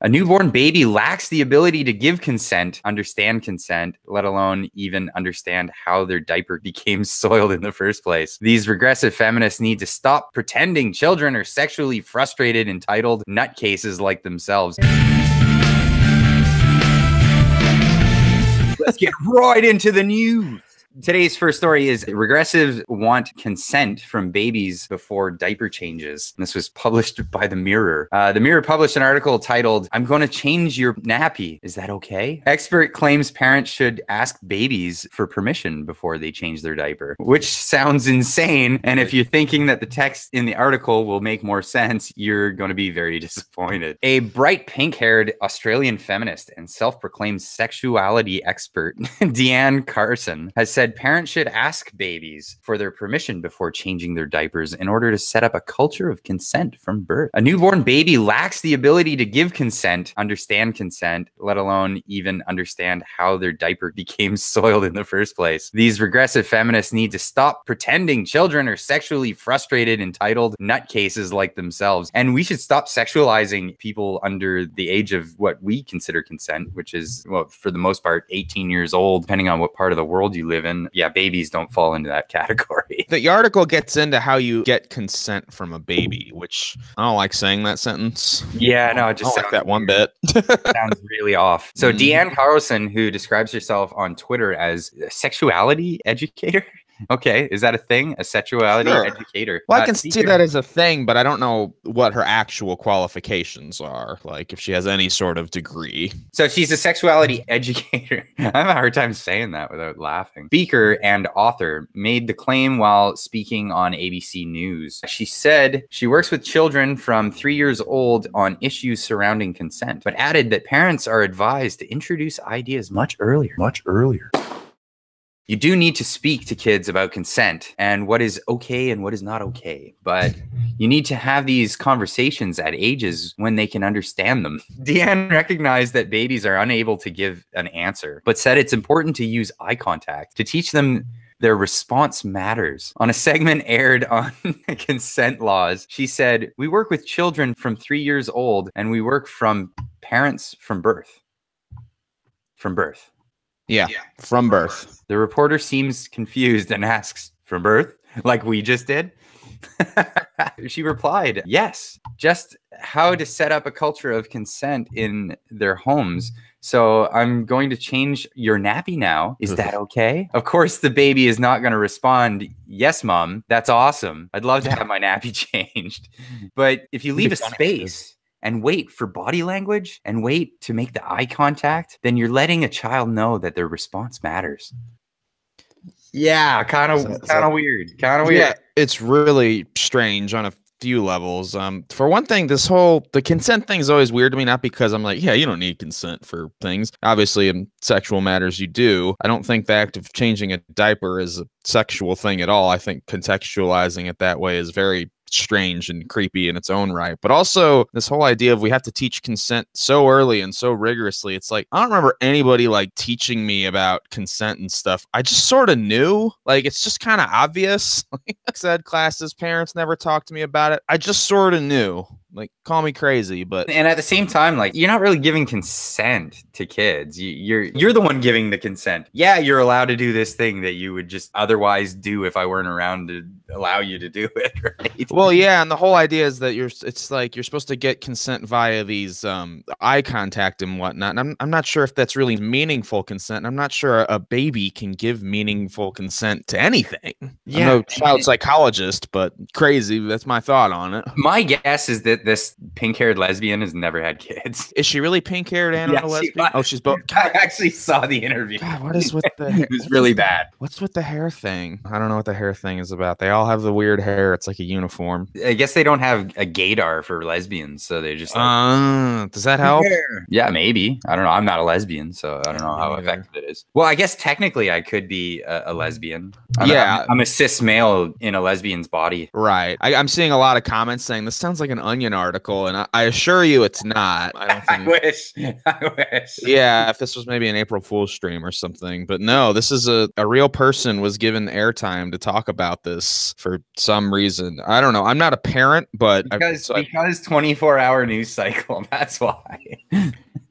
A newborn baby lacks the ability to give consent, understand consent, let alone even understand how their diaper became soiled in the first place. These regressive feminists need to stop pretending children are sexually frustrated, entitled nutcases like themselves. Let's get right into the news. Today's first story is regressives want consent from babies before diaper changes. This was published by The Mirror. The Mirror published an article titled, "I'm going to change your nappy. Is that okay?" Expert claims parents should ask babies for permission before they change their diaper, which sounds insane. And if you're thinking that the text in the article will make more sense, you're going to be very disappointed. A bright pink-haired Australian feminist and self-proclaimed sexuality expert, Deanne Carson, has said parents should ask babies for their permission before changing their diapers in order to set up a culture of consent from birth. A newborn baby lacks the ability to give consent, understand consent, let alone even understand how their diaper became soiled in the first place. These regressive feminists need to stop pretending children are sexually frustrated, entitled nutcases like themselves. And we should stop sexualizing people under the age of what we consider consent, which is, well, for the most part, 18 years old, depending on what part of the world you live in. Yeah, babies don't fall into that category. The article gets into how you get consent from a baby, which I don't like saying that sentence. Yeah, no, it just I don't like that one bit. Sounds really off. So Deanne Carlson, who describes herself on Twitter as a sexuality educator. Okay, is that a thing? A sexuality educator? Well, I can see that as a thing, but I don't know what her actual qualifications are, like if she has any sort of degree. So she's a sexuality educator. I have a hard time saying that without laughing. Speaker and author made the claim while speaking on ABC News. She said she works with children from 3 years old on issues surrounding consent, but added that parents are advised to introduce ideas much earlier. You do need to speak to kids about consent and what is okay and what is not okay, but you need to have these conversations at ages when they can understand them. Deanne recognized that babies are unable to give an answer, but said it's important to use eye contact to teach them their response matters. On a segment aired on consent laws, she said, "We work with children from 3 years old and we work from parents from birth." From birth. Yeah, from birth. The reporter seems confused and asks, "From birth? Like we just did?" She replied, "Yes, just how to set up a culture of consent in their homes. So I'm going to change your nappy now. Is that okay?" Of course, the baby is not going to respond, "Yes, mom, that's awesome. I'd love to have my nappy changed." But if you leave a space and wait for body language and wait to make the eye contact, then you're letting a child know that their response matters. Yeah, kind of weird. Yeah, it's really strange on a few levels. For one thing, the consent thing is always weird to me, not because I'm like, yeah, you don't need consent for things. Obviously, in sexual matters, you do. I don't think the act of changing a diaper is a sexual thing at all. I think contextualizing it that way is very strange and creepy in its own right. But also this whole idea of we have to teach consent so early and so rigorously. It's like, I don't remember anybody like teaching me about consent and stuff. I just sort of knew, like, it's just kind of obvious. Like said classes, parents never talked to me about it. I just sort of knew. Like, call me crazy, but and at the same time, like, you're not really giving consent to kids. You're the one giving the consent. Yeah, you're allowed to do this thing that you would just otherwise do if I weren't around to allow you to do it, right? Well, yeah, and the whole idea is that it's like you're supposed to get consent via these eye contact and whatnot. And I'm not sure if that's really meaningful consent. I'm not sure a baby can give meaningful consent to anything. Yeah, I'm no child psychologist, but crazy. That's my thought on it. My guess is that this pink-haired lesbian has never had kids. Is she really pink-haired and a lesbian? Oh, she's both. I actually saw the interview. God, what is with the? It was really bad. What's with the hair thing? I don't know what the hair thing is about. They all have the weird hair. It's like a uniform. I guess they don't have a gaydar for lesbians, so they just. Does that help? Yeah, maybe. I don't know. I'm not a lesbian, so I don't know how effective it is. Well, I guess technically I could be a lesbian. I'm a cis male in a lesbian's body. Right. I'm seeing a lot of comments saying this sounds like an Onion article, and I assure you it's not. I don't think. I wish. Yeah, if this was maybe an April Fool's stream or something, but no, this is a real person was given airtime to talk about this. kids for some reason. I don't know. I'm not a parent, but because 24-hour news cycle. That's why.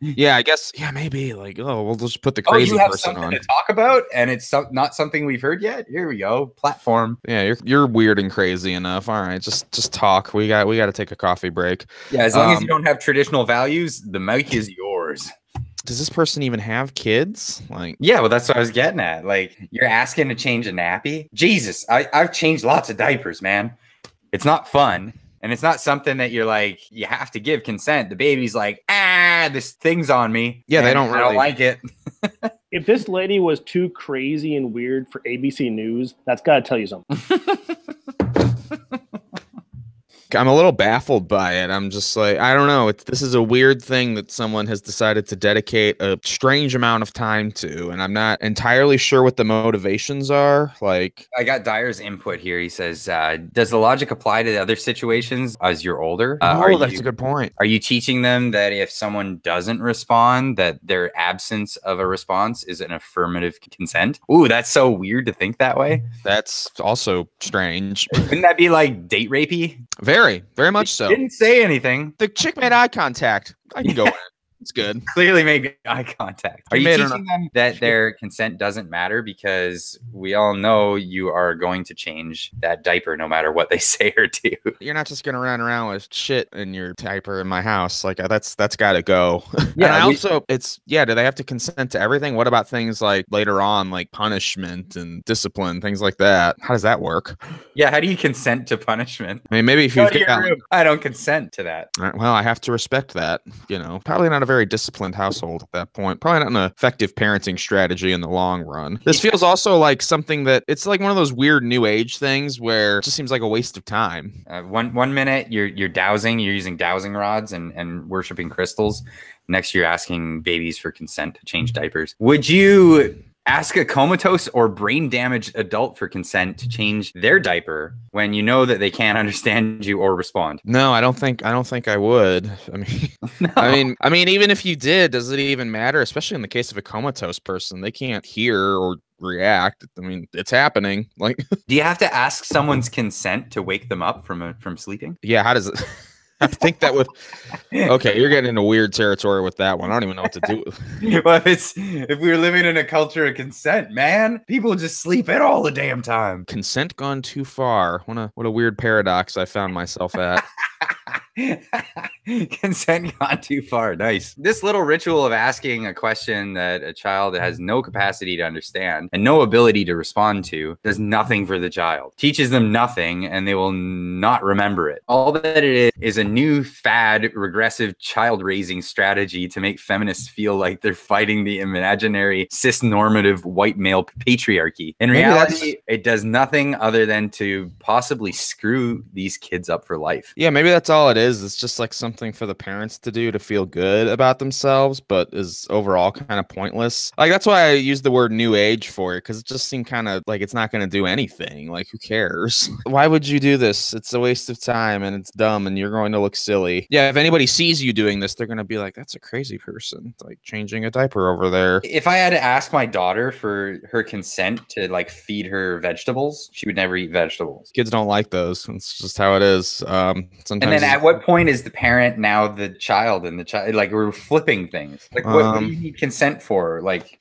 Yeah, I guess. Yeah, maybe like, oh, we'll just put the crazy you have person something on to talk about, and it's not something we've heard yet. Here we go, platform. Yeah, you're weird and crazy enough. All right, just talk. We got to take a coffee break. Yeah, as long as you don't have traditional values, the mic is yours. Does this person even have kids? Like, yeah, well, that's what I was getting at. Like, you're asking to change a nappy. Jesus, I've changed lots of diapers, man. It's not fun. And it's not something that you're like, you have to give consent. The baby's like, this thing's on me. Yeah, I don't like it. If this lady was too crazy and weird for ABC News, that's got to tell you something. I'm a little baffled by it. I'm just like, I don't know. This is a weird thing that someone has decided to dedicate a strange amount of time to, and I'm not entirely sure what the motivations are. Like, I got Dyer's input here. He says, does the logic apply to the other situations as you're older? That's a good point. Are you teaching them that if someone doesn't respond, that their absence of a response is an affirmative consent? Ooh, that's so weird to think that way. That's also strange. Wouldn't that be like date rapey? Very much so. Didn't say anything. The chick made eye contact. I can go in. It's good. Clearly made eye contact. Are you teaching them that their consent doesn't matter? Because we all know you are going to change that diaper no matter what they say or do. You're not just going to run around with shit in your diaper in my house. Like, that's got to go. Yeah. And do they have to consent to everything? What about things like later on, like punishment and discipline, things like that? How does that work? Yeah. How do you consent to punishment? I mean, maybe if you've got, I don't consent to that. Well, I have to respect that. Probably not a very disciplined household at that point. Probably not an effective parenting strategy in the long run. This feels also like something that it's like one of those weird new age things where it just seems like a waste of time. One minute you're dowsing, you're using dowsing rods and worshiping crystals. Next you're asking babies for consent to change diapers. Would you ask a comatose or brain damaged adult for consent to change their diaper when you know that they can't understand you or respond? No, I don't think I would. I mean, no. I mean, even if you did, does it even matter? Especially in the case of a comatose person, they can't hear or react. I mean, it's happening. Like, do you have to ask someone's consent to wake them up from sleeping? Yeah, how does it? I think that would. Okay, you're getting into weird territory with that one. I don't even know what to do. Well, if we were living in a culture of consent, man, people just sleep in all the damn time. Consent gone too far. What a weird paradox I found myself at. Consent gone too far. Nice. This little ritual of asking a question that a child has no capacity to understand and no ability to respond to does nothing for the child. Teaches them nothing, and they will not remember it. All that it is a new fad, regressive child-raising strategy to make feminists feel like they're fighting the imaginary cis-normative white male patriarchy. In reality, it does nothing other than to possibly screw these kids up for life. Yeah, maybe that's all it is. It's just like something for the parents to do to feel good about themselves, but is overall kind of pointless. Like, that's why I use the word new age for it, because it just seemed kind of like it's not going to do anything. Like, who cares? Why would you do this? It's a waste of time and it's dumb and you're going to look silly. Yeah, if anybody sees you doing this, they're going to be like, that's a crazy person, like changing a diaper over there. If I had to ask my daughter for her consent to like feed her vegetables, she would never eat vegetables. Kids don't like those. It's just how it is. Sometimes. And then at what point is the parent now the child, and the child, like, we're flipping things? Like, what do you need consent for? Like,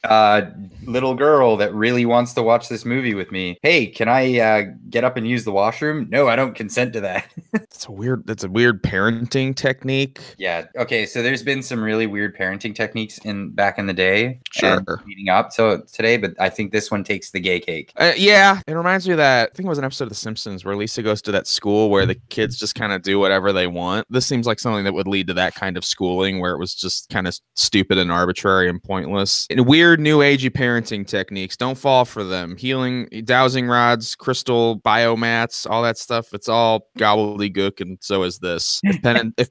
little girl that really wants to watch this movie with me. Hey, can I get up and use the washroom? No, I don't consent to that. That's a weird parenting technique. Yeah. Okay. So there's been some really weird parenting techniques back in the day. Sure. Leading up to today, but I think this one takes the gay cake. Yeah. It reminds me of that. I think it was an episode of The Simpsons where Lisa goes to that school where the kids just kind of do whatever they want. This seems like something that would lead to that kind of schooling where it was just kind of stupid and arbitrary and pointless. And weird new agey parenting techniques. Don't fall for them. Healing, dowsing rods, crystal biomats, all that stuff. It's all gobbledygook, and so is this. If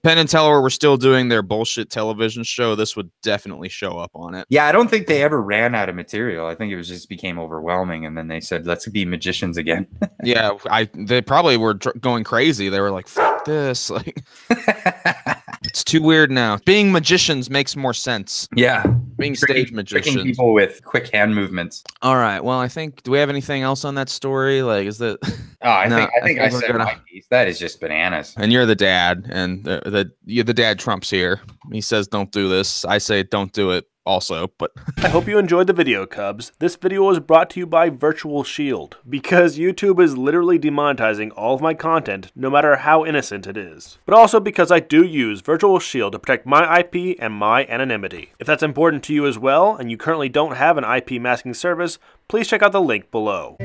Penn and Teller were still doing their bullshit television show, this would definitely show up on it. Yeah, I don't think they ever ran out of material. I think it was just became overwhelming, and then they said, let's be magicians again. Yeah, they probably were going crazy. They were like, fuck this. Like, it's too weird now. Being magicians makes more sense. Yeah. being stage tricking magicians. people with quick hand movements. All right. Well, I think. Do we have anything else on that story? Like, is that? Oh, I No, think I we're said my piece. That is just bananas. And you're the dad, and the dad trumps here. He says, "Don't do this." I say, "Don't do it." Also, but I hope you enjoyed the video, Cubs. This video was brought to you by Virtual Shield, because YouTube is literally demonetizing all of my content, no matter how innocent it is. But also because I do use Virtual Shield to protect my IP and my anonymity. If that's important to you as well, and you currently don't have an IP masking service, please check out the link below.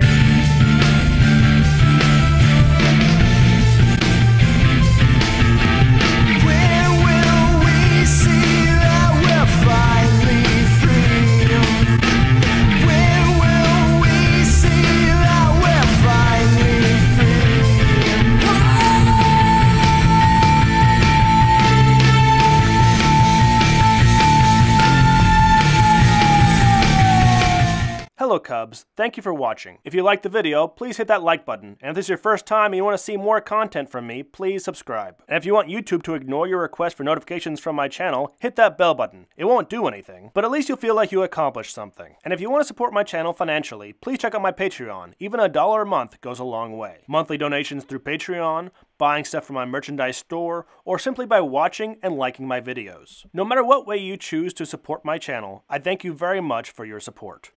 Hello Cubs, thank you for watching. If you liked the video, please hit that like button, and if this is your first time and you want to see more content from me, please subscribe. And if you want YouTube to ignore your request for notifications from my channel, hit that bell button. It won't do anything, but at least you'll feel like you accomplished something. And if you want to support my channel financially, please check out my Patreon. Even $1 a month goes a long way. Monthly donations through Patreon, buying stuff from my merchandise store, or simply by watching and liking my videos. No matter what way you choose to support my channel, I thank you very much for your support.